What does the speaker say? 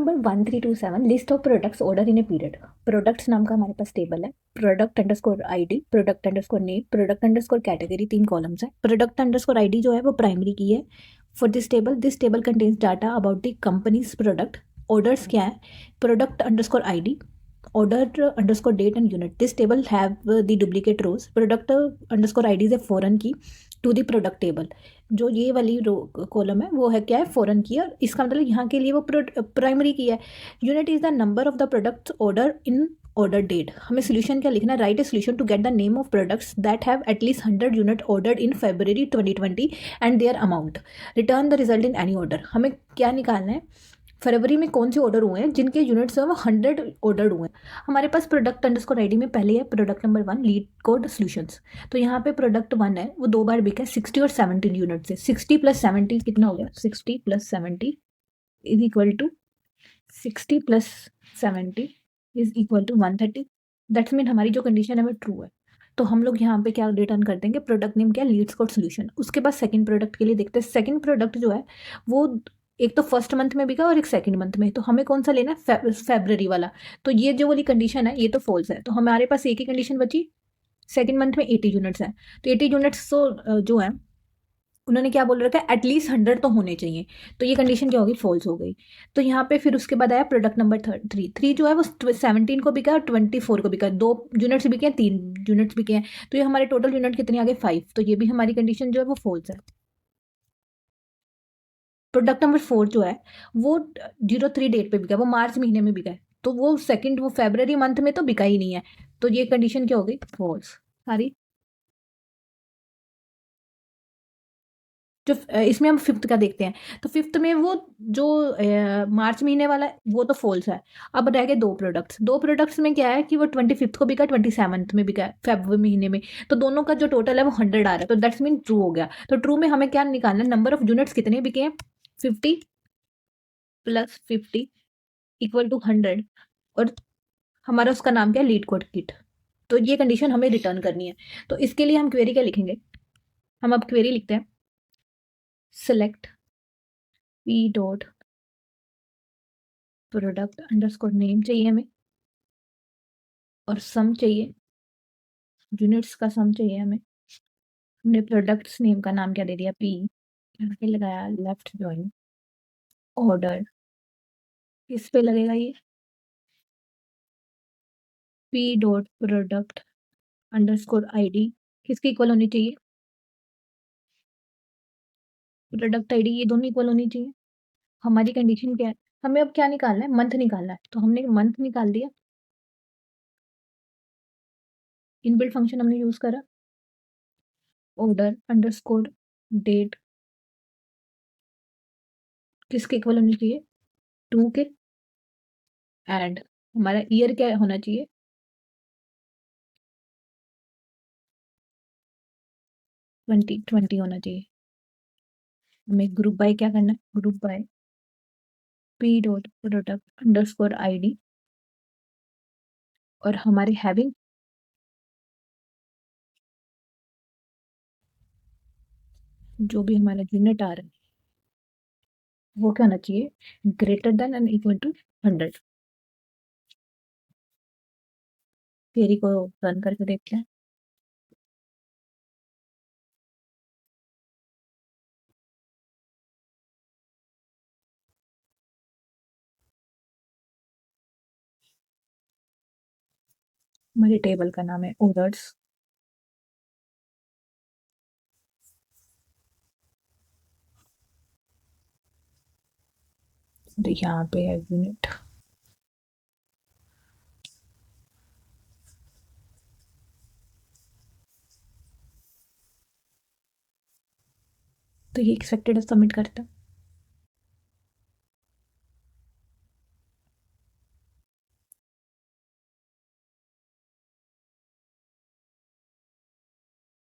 Number 1327 list of products order in a period. Products नाम का हमारे पास टेबल है। Product underscore ID, product underscore name, product underscore category, 3 columns है। Product underscore ID जो है वो प्राइमरी की है for this table contains data about the company's products. Orders क्या है? Product underscore ID, order underscore date and unit. This table have the duplicate rows. Product underscore ID is a foreign की to the product table. जो ये वाली row column है वो है क्या है? फॉरेन की है। इसका मतलब यहाँ के लिए वो प्राइमरी की है। Unit is the number of the products order in order date. हमें सोल्यूशन क्या लिखना है? Write a solution to get the name of products that have at least 100 unit ordered in February 2020 and their amount. Return the result in any order. हमें क्या निकालना है? फरवरी में कौन से ऑर्डर हुए हैं जिनके यूनिट्स हैं वो 100 ऑर्डर्ड हुए हैं। हमारे पास प्रोडक्ट अंडरस्कोर आईडी में पहले है product number 1 leet code solutions. तो यहाँ पे प्रोडक्ट 1 है वो 2 बार बिका है 60 और 17 यूनिट से। 60 + 70 कितना हो गया? 60 + 70 is equal to 60 + 70 is equal to 130। That's mean हमारी जो कंडीशन है वो ट्रू है। तो हम लोग यहाँ पे क्या रिटर्न कर देंगे? प्रोडक्ट नेम क्या? LeetCode solution. उसके बाद सेकंड प्रोडक्ट के लिए देखते हैं। सेकंड प्रोडक्ट जो है वो एक तो फर्स्ट मंथ में बिका और एक सेकंड मंथ में। तो हमें कौन सा लेना है? फेब्रवरी वाला। तो ये जो वाली कंडीशन है ये तो फॉल्स है। तो हमारे पास एक ही कंडीशन बची। सेकंड मंथ में 80 यूनिट्स हैं। तो 80 यूनिट्स तो जो है उन्होंने क्या बोल रखा है? एटलीस्ट 100 तो होने चाहिए। तो ये कंडीशन क्या होगी? फॉल्स हो गई। तो यहाँ पे फिर उसके बाद आया प्रोडक्ट नंबर 3 जो है वो 17 को बिका और 24 को बिका। 2 यूनिट्स बिके हैं, 3 यूनिट्स बिके हैं। तो ये हमारे टोटल यूनिट कितने आ गए? 5। तो ये भी हमारी कंडीशन जो है वो फॉल्स है। प्रोडक्ट नंबर 4 जो है वो 03 डेट पे बिका है, वो मार्च महीने में बिका है। तो वो फेब्रवरी मंथ में तो बिका ही नहीं है। तो ये कंडीशन क्या हो गई? फॉल्स सारी। जो इसमें हम फिफ्थ का देखते हैं। तो फिफ्थ में वो जो मार्च महीने वाला है वो तो फॉल्स है। अब रह गए 2 प्रोडक्ट्स में क्या है कि वो 25 को बिका, 27 में बिका है फेब्रुवरी महीने में। तो दोनों का जो टोटल है वो 100 आ रहा है। तो दैट्स मीन ट्रू हो गया। तो ट्रू में हमें क्या निकालना है? नंबर ऑफ यूनिट्स कितने बिके हैं? 50 + 50 इक्वल टू 100। और हमारा उसका नाम क्या है? Leet code kit. तो ये कंडीशन हमें रिटर्न करनी है। तो इसके लिए हम क्वेरी क्या लिखेंगे? हम अब क्वेरी लिखते हैं select P dot product underscore name चाहिए हमें और सम चाहिए, यूनिट्स का सम चाहिए हमें। हमने प्रोडक्ट्स नेम का नाम क्या दे दिया? पी। यहाँ पे लगाया लेफ्ट जॉइन ऑर्डर। किस पे लगेगा ये? P dot product underscore ID किसकी इक्वल होनी चाहिए? प्रोडक्ट आईडी, ये दोनों इक्वल होनी चाहिए। हमारी कंडीशन क्या है? हमें अब क्या निकालना है? मंथ निकालना है। तो हमने मंथ निकाल दिया। इनबिल्ट फंक्शन हमने यूज करा ऑर्डर अंडरस्कोर डेट किसके इक्वल होनी चाहिए? 2 के। एंड हमारा ईयर क्या होना चाहिए? 2020 होना चाहिए। हमें ग्रुप बाय क्या करना है? Group by P dot product underscore ID और हमारे हैविंग जो भी हमारा यूनिट आ रहा है वो क्या होना चाहिए? Greater than and equal to 100। Query को रन करके देखते हैं। हमारे टेबल का नाम है ऑर्डर्स। यहाँ पे है यूनिट। तो ये एक्सपेक्टेड सबमिट करते हैं।